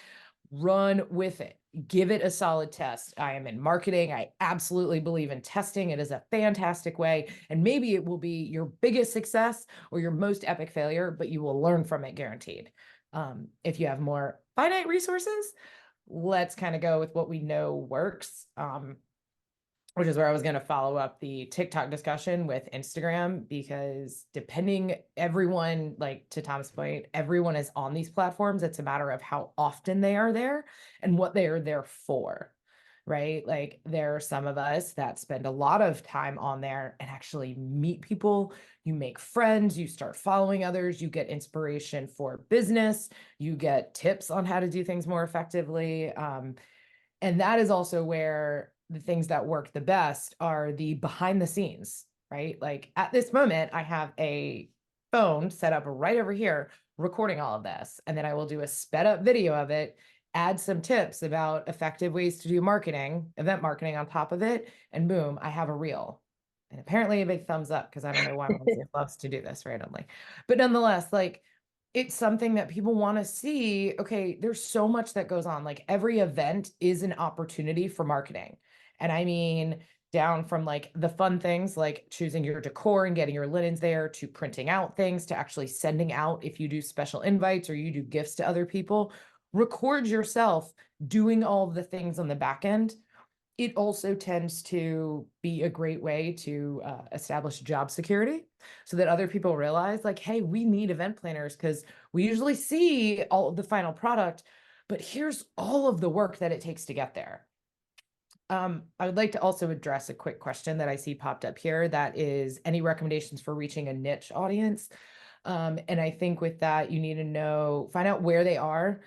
run with it. Give it a solid test. I am in marketing. I absolutely believe in testing. It is a fantastic way. And maybe it will be your biggest success or your most epic failure, but you will learn from it guaranteed. If you have more finite resources, let's kind of go with what we know works. Which is where I was going to follow up the TikTok discussion with Instagram, because depending, everyone, like to Tom's point, everyone is on these platforms. It's a matter of how often they are there and what they are there for, right? Like there are some of us that spend a lot of time on there and actually meet people. You make friends, you start following others, you get inspiration for business, you get tips on how to do things more effectively. And that is also where the things that work the best are the behind the scenes, right? Like at this moment, I have a phone set up right over here recording all of this. And then I will do a sped up video of it, add some tips about effective ways to do marketing, event marketing on top of it. And boom, I have a reel. And apparently a big thumbs up, because I don't know why Lindsay loves to do this randomly. But nonetheless, like it's something that people want to see. Okay, there's so much that goes on. Like every event is an opportunity for marketing. And I mean, down from like the fun things like choosing your decor and getting your linens there, to printing out things, to actually sending out, if you do special invites or you do gifts to other people, record yourself doing all the things on the back end. It also tends to be a great way to establish job security, so that other people realize like, hey, we need event planners because we usually see all of the final product, but here's all of the work that it takes to get there. I would like to also address a quick question that I see popped up here. That is, any recommendations for reaching a niche audience? And I think with that, you need to find out where they are.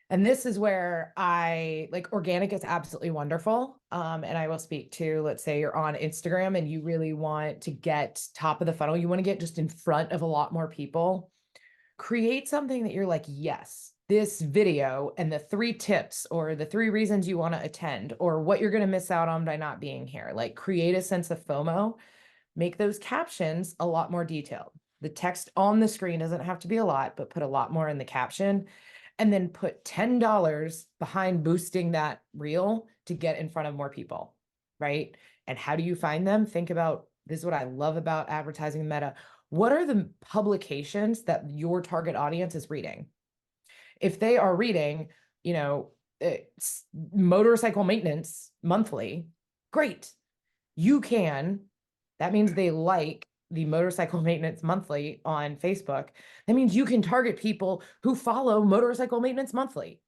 And this is where I like organic is absolutely wonderful. And I will speak to, let's say you're on Instagram and you really want to get top of the funnel. You want to get just in front of a lot more people. Create something that you're like, yes, this video and the 3 tips or the 3 reasons you want to attend or what you're going to miss out on by not being here. Like create a sense of FOMO, make those captions a lot more detailed. The text on the screen doesn't have to be a lot, but put a lot more in the caption, and then put $10 behind boosting that reel to get in front of more people, right? And how do you find them? Think about, this is what I love about advertising Meta. What are the publications that your target audience is reading? If they are reading, you know, it's motorcycle maintenance monthly, great. That means they like the motorcycle maintenance monthly on Facebook. That means you can target people who follow motorcycle maintenance monthly,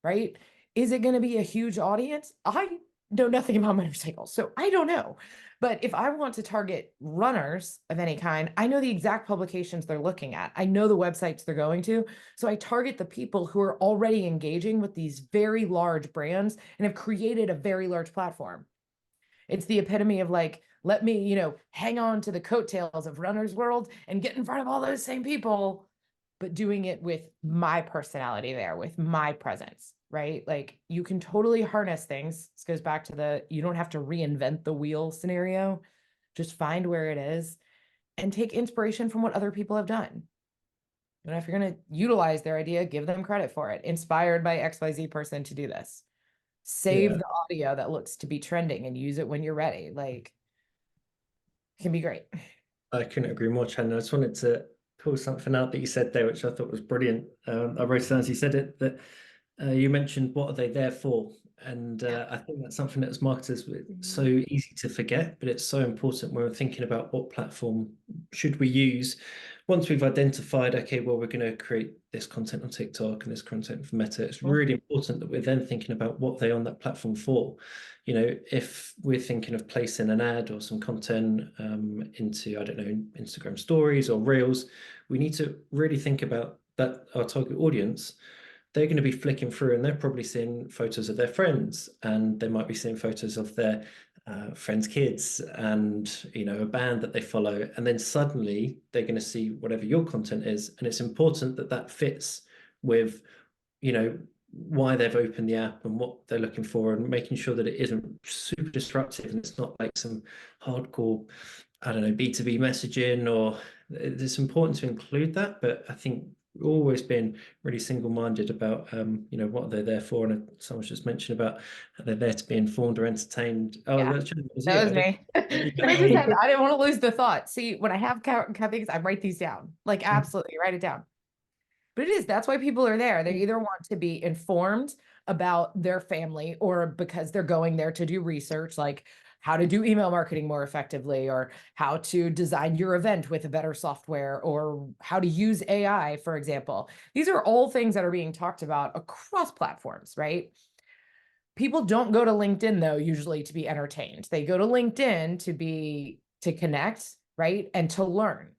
right? Is it going to be a huge audience? I know nothing about motorcycles, so I don't know. But if I want to target runners of any kind, I know the exact publications they're looking at. I know the websites they're going to. So I target the people who are already engaging with these very large brands and have created a very large platform. It's the epitome of like, let me, hang on to the coattails of Runner's World and get in front of all those same people, but doing it with my personality there, with my presence, right? Like you can totally harness things. This goes back to you don't have to reinvent the wheel scenario. Just find where it is and take inspiration from what other people have done. And if you're going to utilize their idea, give them credit for it. Inspired by XYZ person to do this. Save the audio that looks to be trending and use it when you're ready. Like, it can be great. I couldn't agree more, Chandler. I just wanted to pull something out that you said there, which I thought was brilliant. I wrote it down as you said it, that you mentioned what are they there for? And I think that's something that as marketers, it's so easy to forget, but it's so important when we're thinking about what platform should we use. Once we've identified, okay, well, we're going to create this content on TikTok and this content for Meta, it's really important that we're then thinking about what they're on that platform for. If we're thinking of placing an ad or some content into, I don't know, Instagram stories or Reels, we need to really think about that our target audience. They're going to be flicking through and they're probably seeing photos of their friends, and they might be seeing photos of their friends' kids and, a band that they follow. And then suddenly they're going to see whatever your content is. And it's important that that fits with, why they've opened the app and what they're looking for, and making sure that it isn't super disruptive and it's not like some hardcore, I don't know, B2B messaging. Or it's important to include that. But I think always been really single-minded about what they're there for. And someone's just mentioned about how they're there to be informed or entertained. Oh, Yeah, that was you. that I was me. didn't, But I just had, I didn't want to lose the thought. See, when I have things, I write these down. Like, absolutely, write it down. But that's why people are there. They either want to be informed about their family, or because they're going there to do research, like how to do email marketing more effectively, or how to design your event with a better software, or how to use AI, for example. These are all things that are being talked about across platforms, right? People don't go to LinkedIn, though, usually to be entertained. They go to LinkedIn to connect, right? And to learn.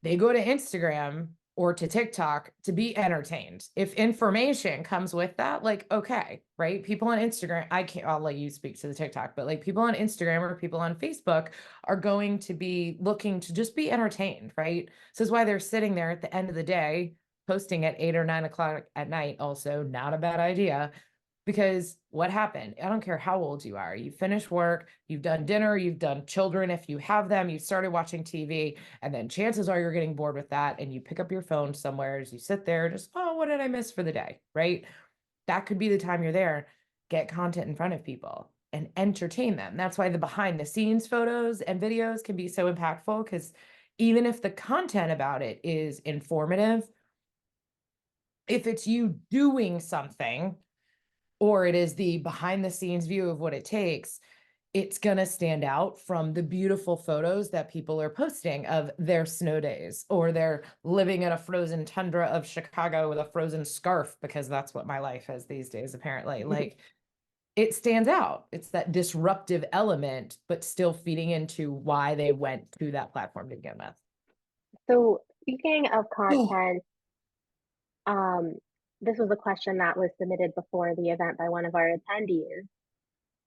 They go to Instagram or to TikTok to be entertained. If information comes with that, like, okay, right? People on Instagram, I'll let you speak to the TikTok, but like people on Instagram or people on Facebook are going to be looking to just be entertained, right? So that's why they're sitting there at the end of the day, posting at 8 or 9 o'clock at night. Also, not a bad idea. Because what happened? I don't care how old you are. You finish work, you've done dinner, you've done children if you have them, you started watching TV, and then chances are you're getting bored with that, and you pick up your phone somewhere as you sit there, just, oh, what did I miss for the day? Right? That could be the time you're there. Get content in front of people and entertain them. That's why the behind the scenes photos and videos can be so impactful, because even if the content about it is informative, if it's you doing something, or it is the behind the scenes view of what it takes, it's going to stand out from the beautiful photos that people are posting of their snow days, or they're living in a frozen tundra of Chicago with a frozen scarf, because that's what my life is these days, apparently. Like, it stands out. It's that disruptive element, but still feeding into why they went to that platform to begin with. So speaking of Oh, content, um, this was a question that was submitted before the event by one of our attendees.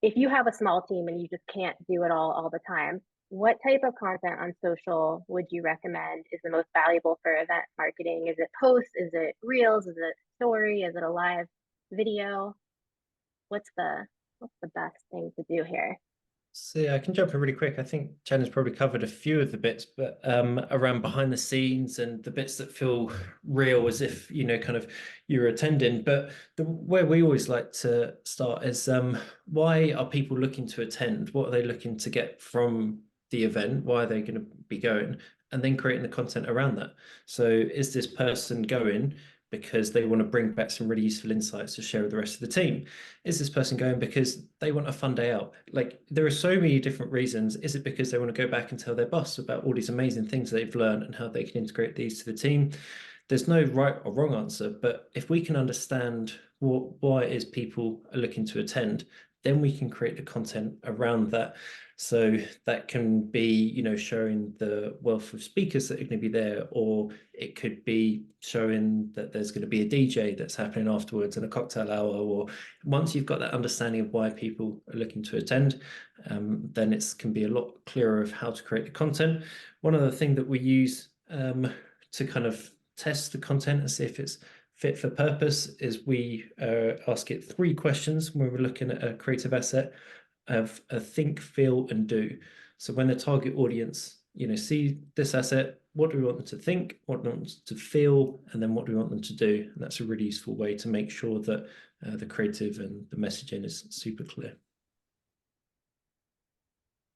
If you have a small team and you just can't do it all the time, what type of content on social would you recommend is the most valuable for event marketing? Is it posts? Is it reels? Is it story? Is it a live video? What's the best thing to do here? So yeah, I can jump in really quick. I think Jen has probably covered a few of the bits, but around behind the scenes and the bits that feel real, as if kind of you're attending. But where we always like to start is why are people looking to attend? What are they looking to get from the event? Why are they going to be going? And then creating the content around that. So is this person going because they want to bring back some really useful insights to share with the rest of the team? Is this person going because they want a fun day out? Like, there are so many different reasons. Is it because they want to go back and tell their boss about all these amazing things they've learned and how they can integrate these to the team? There's no right or wrong answer, but if we can understand why it is people are looking to attend, then we can create the content around that. So that can be, showing the wealth of speakers that are going to be there, or it could be showing that there's going to be a DJ that's happening afterwards and a cocktail hour. Or once you've got that understanding of why people are looking to attend, then it can be a lot clearer of how to create the content. One other thing that we use to kind of test the content and see if it's fit for purpose is we ask it 3 questions when we're looking at a creative asset of a think, feel, and do. So when the target audience, see this asset, what do we want them to think, what do we want them to feel, and then what do we want them to do? And that's a really useful way to make sure that the creative and the messaging is super clear.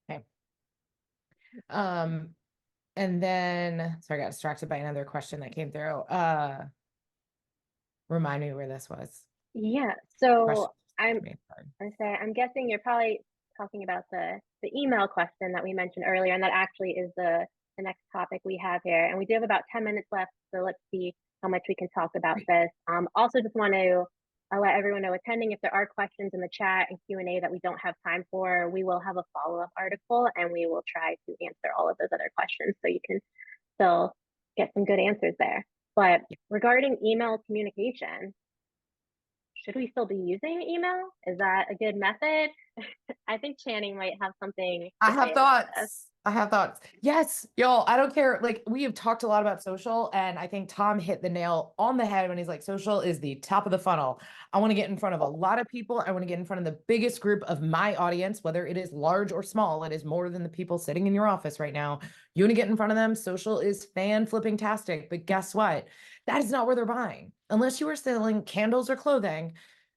okay. And then, sorry, I got distracted by another question that came through. Remind me where this was. Yeah, Question. so I'm guessing you're probably talking about the email question that we mentioned earlier, and that actually is the next topic we have here. And we do have about 10 minutes left, so let's see how much we can talk about this. Also, just want to let everyone know attending, if there are questions in the chat and Q&A that we don't have time for, we will have a follow-up article and we will try to answer all of those other questions, so you can still get some good answers there. But regarding email communication, should we still be using email? Is that a good method? I think Channing might have something I to have say about this. thoughts. I have thoughts. Yes, y'all, I don't care. Like, we have talked a lot about social, and I think Tom hit the nail on the head when he's like, social is the top of the funnel. I want to get in front of a lot of people. I want to get in front of the biggest group of my audience, whether it is large or small. It is more than the people sitting in your office right now. You want to get in front of them. Social is fan flipping tastic. But guess what? That is not where they're buying. Unless you are selling candles or clothing,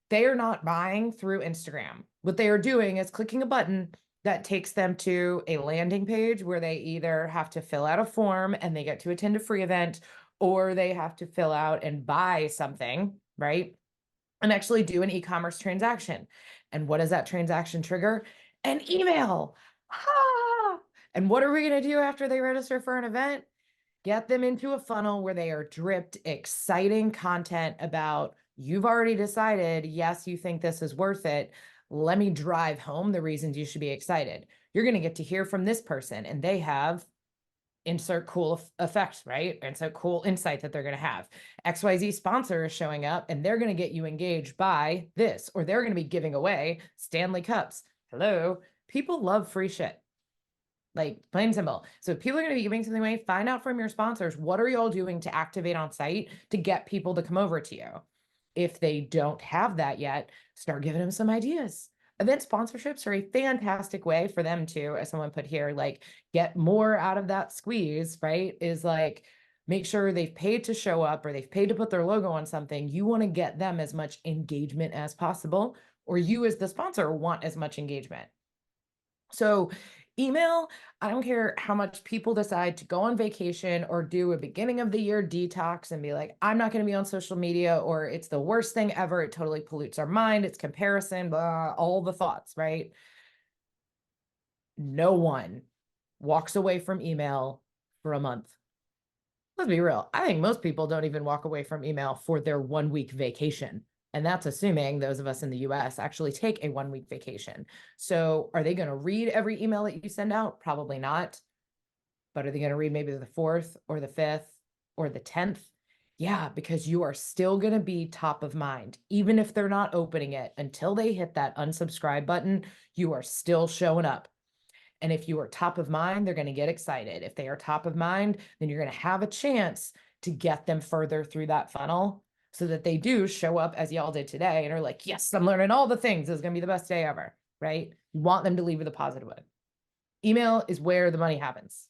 they are not buying through Instagram. What they are doing is clicking a button that takes them to a landing page where they either have to fill out a form and they get to attend a free event, or they have to fill out and buy something, right? And actually do an e-commerce transaction. And what does that transaction trigger? An email. Ah! And what are we going to do after they register for an event? Get them into a funnel where they are dripped exciting content about, you've already decided, yes, you think this is worth it. Let me drive home the reasons you should be excited. You're going to get to hear from this person, and they have insert cool effects, right? And so cool insight that they're going to have. XYZ sponsor is showing up, and they're going to get you engaged by this, or they're going to be giving away Stanley Cups. Hello. People love free shit. Like, plain and simple. So if people are going to be giving something away, find out from your sponsors, what are you all doing to activate on site to get people to come over to you? If they don't have that yet, start giving them some ideas. Event sponsorships are a fantastic way for them to, as someone put here, like, get more out of that squeeze, right? Is like, make sure they've paid to show up or they've paid to put their logo on something. You want to get them as much engagement as possible, or you as the sponsor want as much engagement. So email, I don't care how much people decide to go on vacation or do a beginning of the year detox and be like, I'm not going to be on social media, or it's the worst thing ever. It totally pollutes our mind. It's comparison, blah, all the thoughts, right? No one walks away from email for a month. Let's be real. I think most people don't even walk away from email for their 1 week vacation. And that's assuming those of us in the US actually take a 1 week vacation. So are they going to read every email that you send out? Probably not. But are they going to read maybe the 4th or the 5th or the 10th? Yeah, because you are still going to be top of mind. Even if they're not opening it until they hit that unsubscribe button, you are still showing up. And if you are top of mind, they're going to get excited. If they are top of mind, then you're going to have a chance to get them further through that funnel so that they do show up as y'all did today and are like, yes, I'm learning all the things. It's going to be the best day ever, right? You want them to leave with a positive one. Email is where the money happens.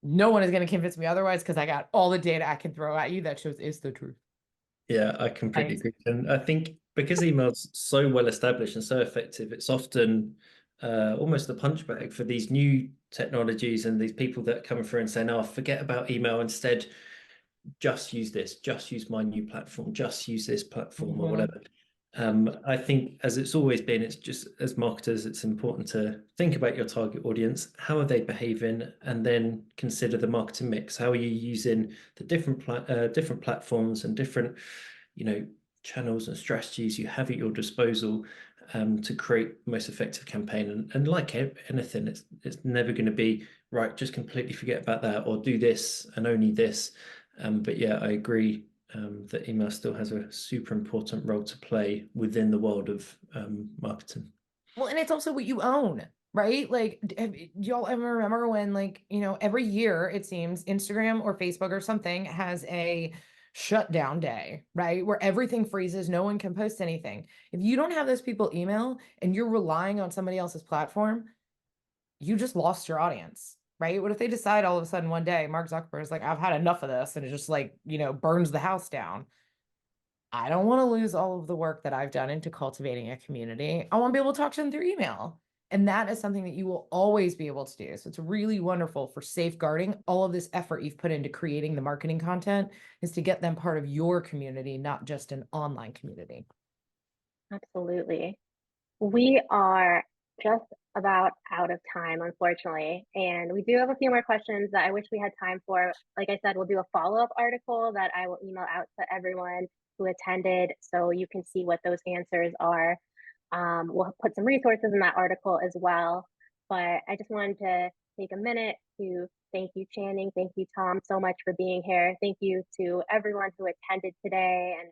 No one is going to convince me otherwise, because I got all the data I can throw at you that shows it's the truth. Yeah, I completely agree. And I think because email's so well established and so effective, it's often almost a punch bag for these new technologies and these people that come through and say, no, forget about email. Instead, just use this, just use my new platform, just use this platform or whatever. I think, as it's always been, it's just, as marketers, it's important to think about your target audience. How are they behaving? And then consider the marketing mix. How are you using the different platforms and different, channels and strategies you have at your disposal to create the most effective campaign? And like anything, it's never going to be right. Just completely forget about that, or do this and only this. But yeah, I agree that email still has a super important role to play within the world of marketing. Well, and it's also what you own, right? Like, y'all ever remember when, like, every year it seems Instagram or Facebook or something has a shutdown day, right? Where everything freezes, no one can post anything. If you don't have those people email and you're relying on somebody else's platform, you just lost your audience, right? What if they decide all of a sudden one day, Mark Zuckerberg is like, I've had enough of this, and it just, like, burns the house down? I don't want to lose all of the work that I've done into cultivating a community. I want to be able to talk to them through email. And that is something that you will always be able to do. So it's really wonderful for safeguarding all of this effort you've put into creating the marketing content, is to get them part of your community, not just an online community. Absolutely. We are just about out of time, unfortunately. And we do have a few more questions that I wish we had time for. Like I said, we'll do a follow-up article that I will email out to everyone who attended so you can see what those answers are. We'll put some resources in that article as well. But I just wanted to take a minute to thank you, Channing. Thank you, Tom, so much for being here. Thank you to everyone who attended today and